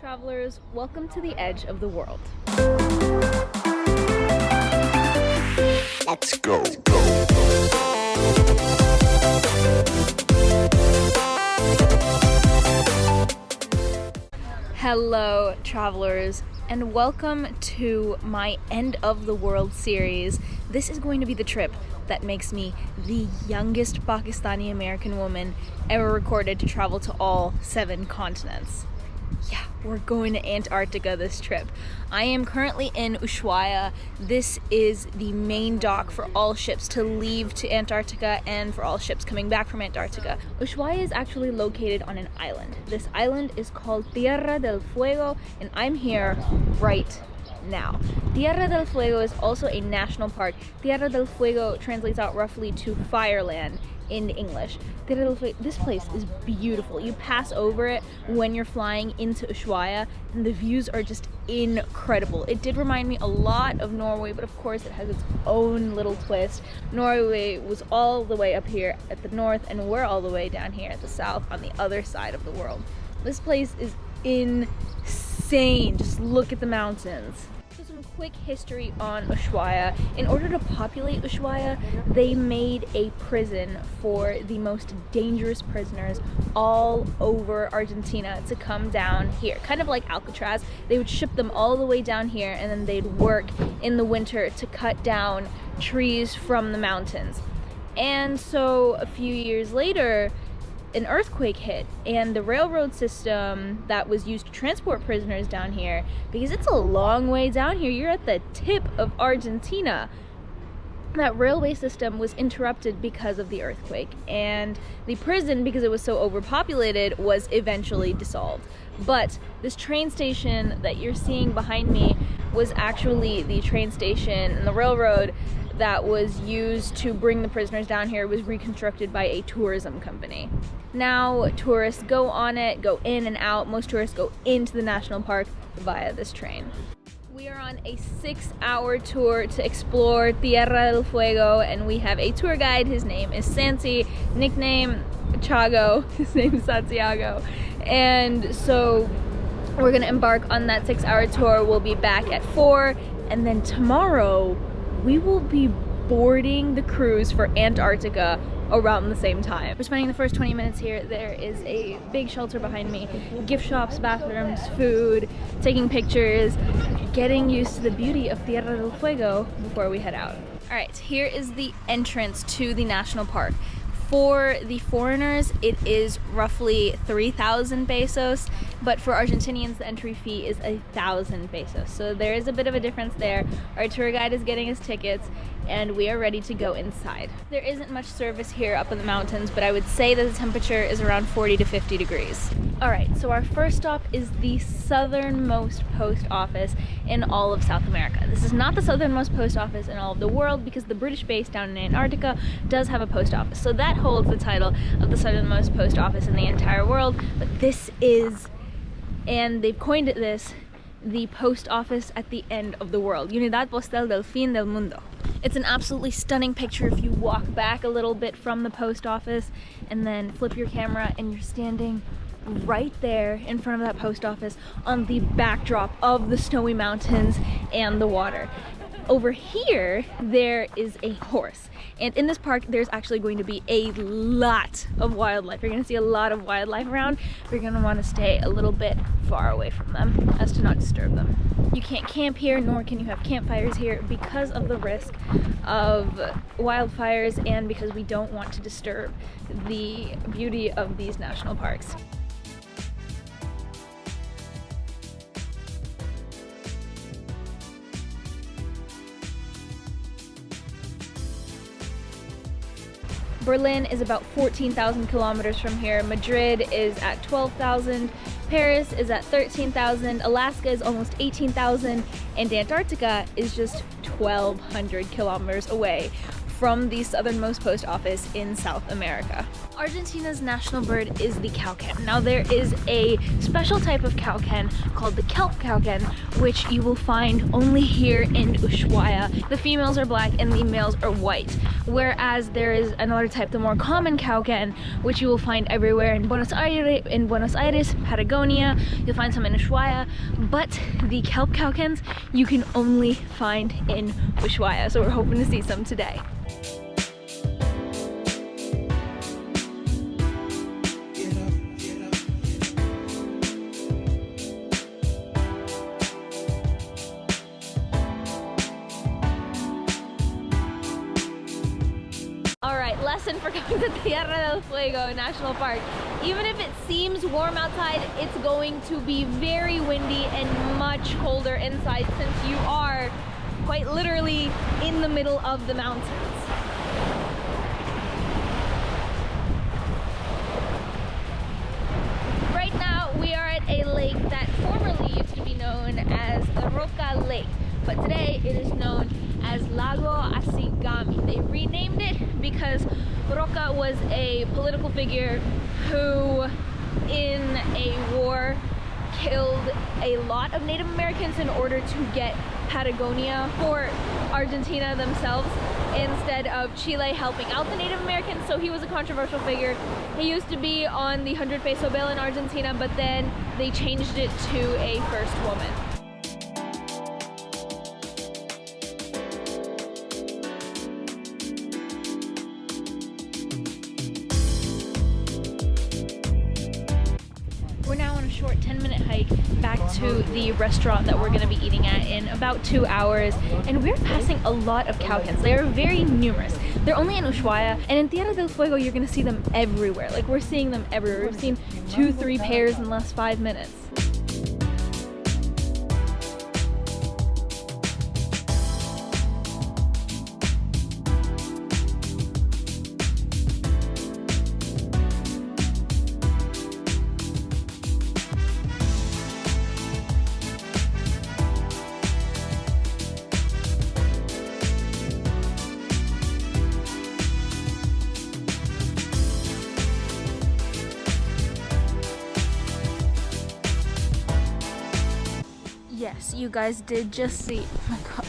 travelers, welcome to the edge of the world. Let's go. Hello travelers, and welcome to my End of the World series. This is going to be the trip that makes me the youngest Pakistani American woman ever recorded to travel to all 7 continents. Yeah, we're going to Antarctica this trip. I am currently in Ushuaia. This is the main dock for all ships to leave to Antarctica and for all ships coming back from Antarctica. Ushuaia is actually located on an island. This island is called Tierra del Fuego, and I'm here right now. Tierra del Fuego is also a national park. Tierra del Fuego translates out roughly to fireland in English. This place is beautiful. You pass over it when you're flying into Ushuaia, and the views are just incredible. It did remind me a lot of Norway, but of course it has its own little twist. Norway was all the way up here at the north, and we're all the way down here at the south on the other side of the world. This place is insane. Just look at the mountains. Some quick history on Ushuaia. In order to populate Ushuaia, they made a prison for the most dangerous prisoners all over Argentina to come down here. Kind of like Alcatraz. They would ship them all the way down here, and then they'd work in the winter to cut down trees from the mountains. And so a few years later, an earthquake hit, and the railroad system that was used to transport prisoners down here, because it's a long way down here, you're at the tip of Argentina, that railway system was interrupted because of the earthquake, and the prison, because it was so overpopulated, was eventually dissolved. But this train station that you're seeing behind me was actually the train station, and the railroad that was used to bring the prisoners down here was reconstructed by a tourism company. Now tourists go on it, go in and out. Most tourists go into the national park via this train. We are on a 6-hour tour to explore Tierra del Fuego, and we have a tour guide. His name is Santi, nickname Chago. His name is Santiago. And so we're gonna embark on that 6-hour tour. We'll be back at 4, and then tomorrow we will be boarding the cruise for Antarctica around the same time. We're spending the first 20 minutes here. There is a big shelter behind me, gift shops, bathrooms, food, taking pictures, getting used to the beauty of Tierra del Fuego before we head out. All right, here is the entrance to the national park. For the foreigners, it is roughly 3,000 pesos, but for Argentinians, the entry fee is 1,000 pesos. So there is a bit of a difference there. Our tour guide is getting us tickets, and we are ready to go inside. There isn't much service here up in the mountains, but I would say that the temperature is around 40 to 50 degrees. All right, so our first stop is the southernmost post office in all of South America. This is not the southernmost post office in all of the world, because the British base down in Antarctica does have a post office. So that holds the title of the southernmost post office in the entire world, but this is, and they've coined it this, the post office at the end of the world. Unidad postal del fin del mundo. It's an absolutely stunning picture if you walk back a little bit from the post office and then flip your camera, and you're standing right there in front of that post office on the backdrop of the snowy mountains and the water. Over here, there is a horse. And in this park, there's actually going to be a lot of wildlife. You're gonna see a lot of wildlife around. You're gonna wanna stay a little bit far away from them as to not disturb them. You can't camp here, nor can you have campfires here because of the risk of wildfires and because we don't want to disturb the beauty of these national parks. Berlin is about 14,000 kilometers from here. Madrid is at 12,000. Paris is at 13,000. Alaska is almost 18,000. And Antarctica is just 1,200 kilometers away from the southernmost post office in South America. Argentina's national bird is the cowcan. Now there is a special type of cowcan called the kelp cowcan, which you will find only here in Ushuaia. The females are black and the males are white. Whereas there is another type, the more common cowcan, which you will find everywhere in Buenos Aires, Patagonia. You'll find some in Ushuaia, but the kelp cowcans you can only find in Ushuaia. So we're hoping to see some today. Alright, lesson for coming to Tierra del Fuego National Park. Even if it seems warm outside, it's going to be very windy and much colder inside since you are quite literally in the middle of the mountains. Right now we are at a lake that formerly used to be known as Roca Lake, but today it is known as Lago Asigami. They renamed it because Roca was a political figure who, in a war, killed a lot of Native Americans in order to get Patagonia for Argentina themselves instead of Chile helping out the Native Americans. So he was a controversial figure. He used to be on the 100 peso bill in Argentina, but then they changed it to a first woman. We're now on a short 10-minute hike back to the restaurant that we're going to be eating at in about 2 hours, and we're passing a lot of cowcans. They are very numerous. They're only in Ushuaia, and in Tierra del Fuego you're going to see them everywhere. Like, we're seeing them everywhere. We've seen 2-3 pairs in the last 5 minutes. Yes, you guys did just see, oh my god.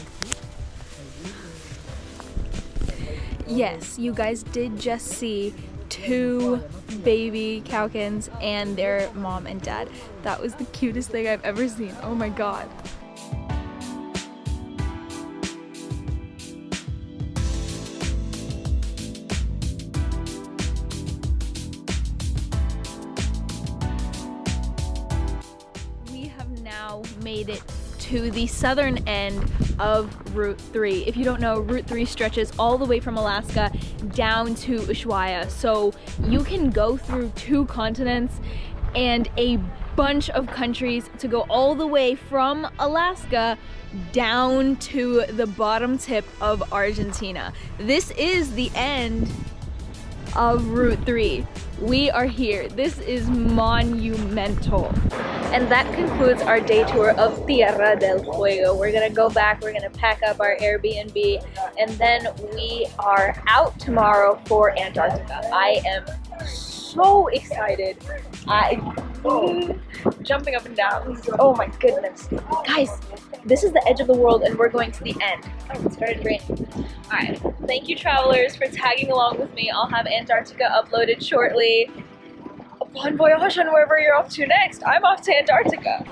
Yes, you guys did just see 2 baby cowcans and their mom and dad. That was the cutest thing I've ever seen. Oh my god. Made it to the southern end of Route 3. If you don't know, Route 3 stretches all the way from Alaska down to Ushuaia. So you can go through 2 continents and a bunch of countries to go all the way from Alaska down to the bottom tip of Argentina. This is the end of Route 3. We are here. This is monumental. And that concludes our day tour of Tierra del Fuego. We're gonna go back, we're gonna pack up our Airbnb, and then we are out tomorrow for Antarctica. I am so excited. Jumping up and down. Oh my goodness. Guys, this is the edge of the world and we're going to the end. Oh, it started raining. Alright, thank you travelers for tagging along with me. I'll have Antarctica uploaded shortly. Bon voyage on wherever you're off to next. I'm off to Antarctica.